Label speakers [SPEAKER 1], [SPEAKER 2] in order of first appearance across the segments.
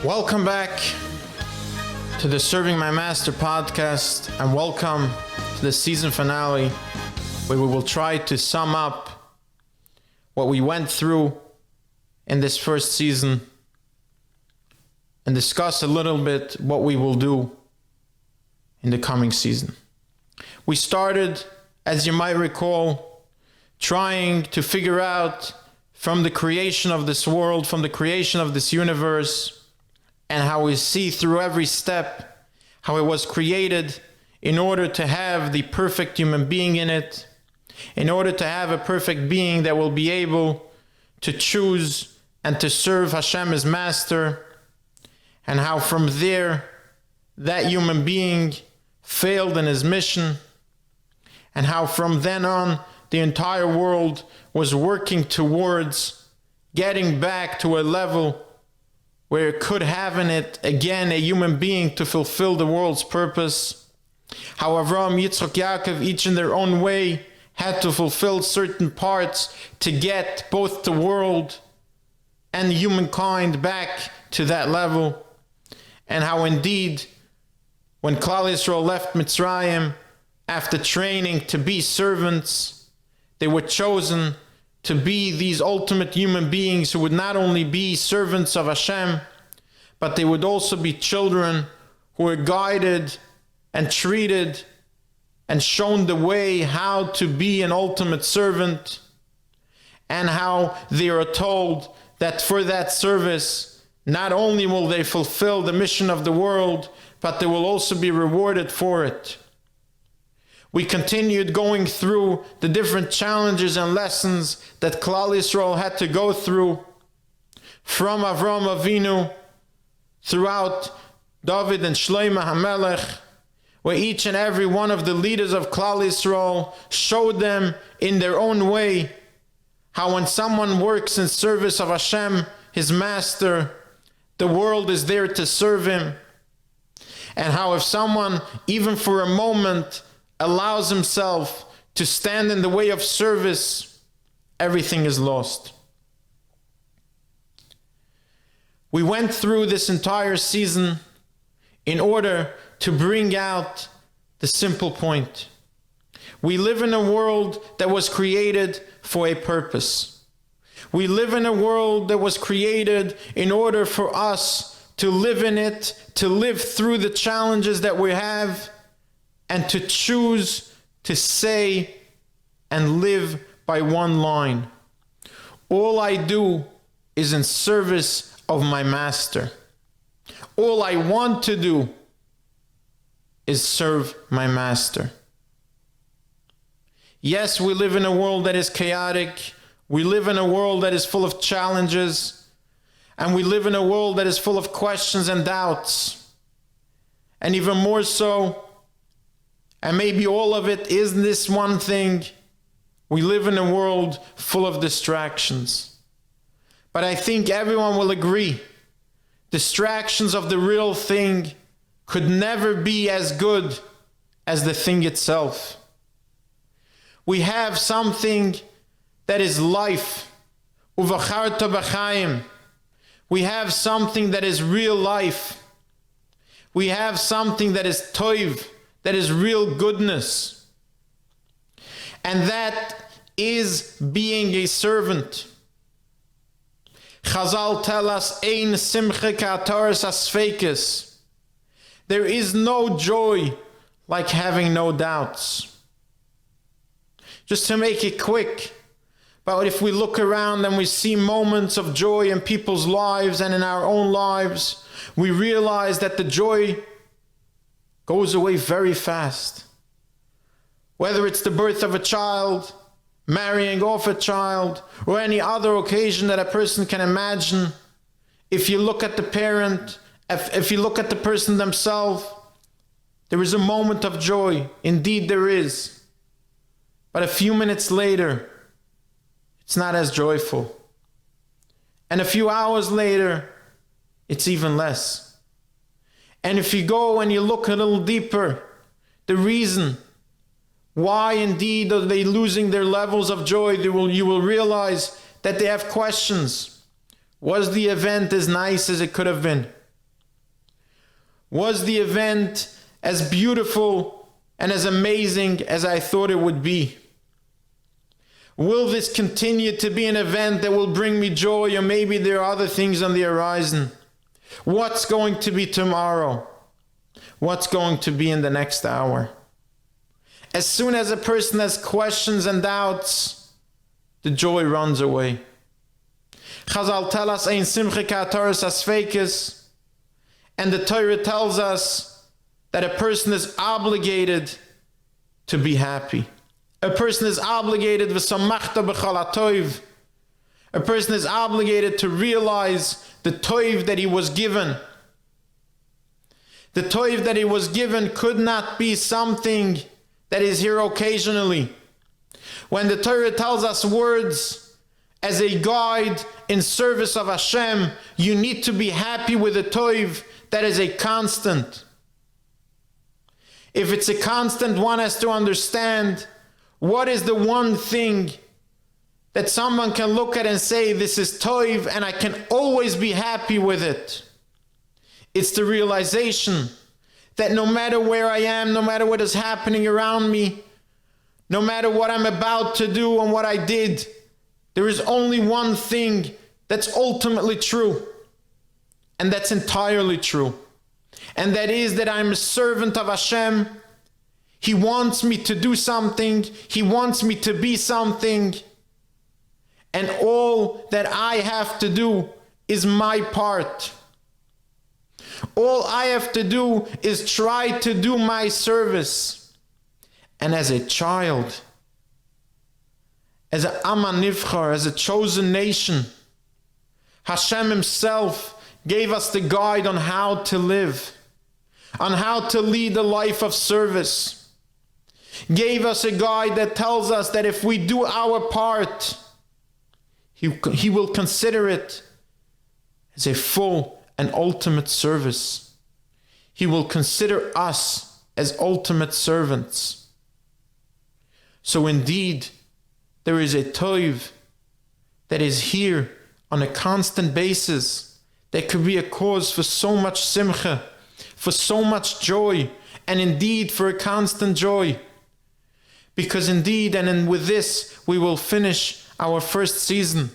[SPEAKER 1] Welcome back to the Serving My Master podcast, and welcome to the season finale, where we will try to sum up what we went through in this first season and discuss a little bit what we will do in the coming season. We started, as you might recall, trying to figure out from the creation of this world, from the creation of this universe, and how we see through every step how it was created in order to have the perfect human being in it, in order to have a perfect being that will be able to choose and to serve Hashem as master, and how from there that human being failed in his mission, and how from then on the entire world was working towards getting back to a level where it could have in it again a human being to fulfill the world's purpose. How Avraham, Yitzchak, Yaakov, each in their own way, had to fulfill certain parts to get both the world and humankind back to that level. And how indeed, when Klal Yisrael left Mitzrayim, after training to be servants, they were chosen to be these ultimate human beings who would not only be servants of Hashem, but they would also be children who were guided and treated and shown the way how to be an ultimate servant, and how they are told that for that service, not only will they fulfill the mission of the world, but they will also be rewarded for it. We continued going through the different challenges and lessons that Klal Yisrael had to go through, from Avraham Avinu throughout David and Shlomo HaMelech, where each and every one of the leaders of Klal Yisrael showed them in their own way how when someone works in service of Hashem, his master, the world is there to serve him, and how if someone, even for a moment, allows himself to stand in the way of service, everything is lost. We went through this entire season in order to bring out the simple point. We live in a world that was created for a purpose. We live in a world that was created in order for us to live in it, to live through the challenges that we have, and to choose to say and live by one line: all I do is in service of my master. All I want to do is serve my master. Yes, we live in a world that is chaotic. We live in a world that is full of challenges. And we live in a world that is full of questions and doubts. And even more so, and maybe all of it is this one thing: we live in a world full of distractions. But I think everyone will agree, distractions of the real thing could never be as good as the thing itself. We have something that is life. Uvacharta b'chaim. We have something that is real life. We have something that is toiv, that is real goodness. And that is being a servant. Chazal tell us, Ein simcha ka'ataras asfekes. There is no joy like having no doubts. Just to make it quick, but if we look around and we see moments of joy in people's lives and in our own lives, we realize that the joy goes away very fast. Whether it's the birth of a child, marrying off a child, or any other occasion that a person can imagine, if you look at the parent, if you look at the person themselves, there is a moment of joy. Indeed there is. But a few minutes later, it's not as joyful. And a few hours later, it's even less. And if you go and you look a little deeper, the reason why indeed are they losing their levels of joy, you will realize that they have questions. Was the event as nice as it could have been? Was the event as beautiful and as amazing as I thought it would be? Will this continue to be an event that will bring me joy, or maybe there are other things on the horizon? What's going to be tomorrow? What's going to be in the next hour? As soon as a person has questions and doubts, the joy runs away. Chazal tell us, Ein simcha ka'ataras asfekes, and the Torah tells us that a person is obligated to be happy. A person is obligated v'samachta b'chal ha'toiv. A person is obligated to realize the toiv that he was given. The toiv that he was given could not be something that is here occasionally. When the Torah tells us words as a guide in service of Hashem, you need to be happy with a toiv that is a constant. If it's a constant, one has to understand what is the one thing that someone can look at and say, this is toiv and I can always be happy with it. It's the realization that no matter where I am, no matter what is happening around me, no matter what I'm about to do and what I did, there is only one thing that's ultimately true, and that's entirely true. And that is that I'm a servant of Hashem. He wants me to do something. He wants me to be something. And all that I have to do is my part. All I have to do is try to do my service. And as a child, as an Am HaNivchar, as a chosen nation, Hashem himself gave us the guide on how to live, on how to lead a life of service. Gave us a guide that tells us that if we do our part, He will consider it as a full and ultimate service. He will consider us as ultimate servants. So indeed, there is a toiv that is here on a constant basis that could be a cause for so much simcha, for so much joy, and indeed for a constant joy. Because indeed, and with this, we will finish our first season.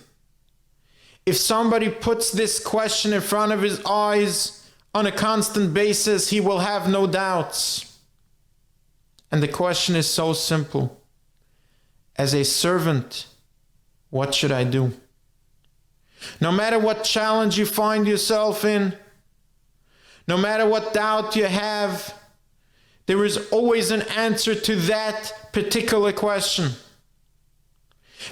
[SPEAKER 1] If somebody puts this question in front of his eyes on a constant basis, he will have no doubts. And the question is so simple. As a servant, what should I do? No matter what challenge you find yourself in, no matter what doubt you have, there is always an answer to that particular question.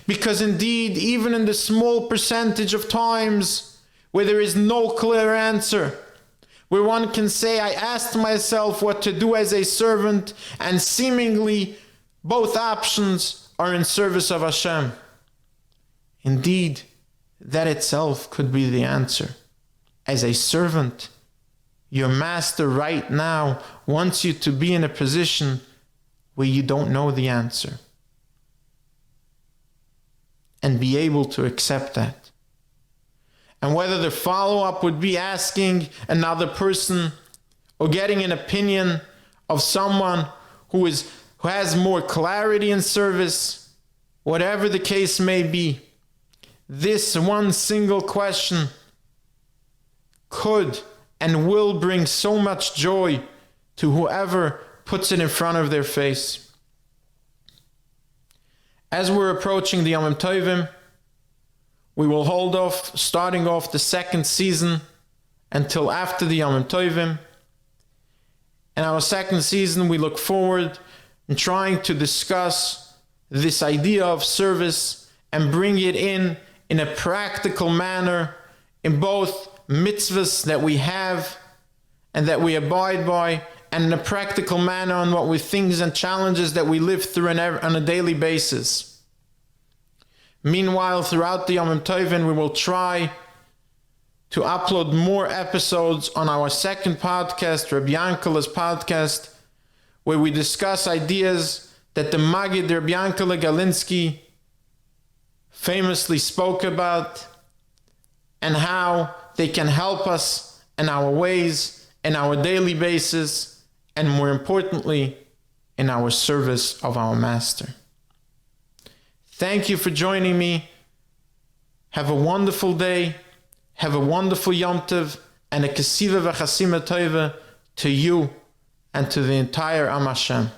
[SPEAKER 1] Because indeed, even in the small percentage of times where there is no clear answer, where one can say, I asked myself what to do as a servant, and seemingly both options are in service of Hashem. Indeed, that itself could be the answer. As a servant, your master right now wants you to be in a position where you don't know the answer. And be able to accept that. And whether the follow-up would be asking another person or getting an opinion of someone who has more clarity in service, whatever the case may be, this one single question could and will bring so much joy to whoever puts it in front of their face. As we're approaching the Yom Tovim, we will hold off, starting off the second season until after the Yom Tovim. In our second season, we look forward in trying to discuss this idea of service and bring it in a practical manner in both mitzvahs that we have and that we abide by, and in a practical manner on what we things and challenges that we live through on a daily basis. Meanwhile, throughout the Yom Tovim, we will try to upload more episodes on our second podcast, Rabbi Yankele's podcast, where we discuss ideas that the Maggid Rabbi Yankele Galinsky famously spoke about, and how they can help us in our ways in our daily basis, and more importantly, in our service of our Master. Thank you for joining me. Have a wonderful day. Have a wonderful Yom Tov and a Kesiva v'Chasima Tova to you and to the entire Am Hashem.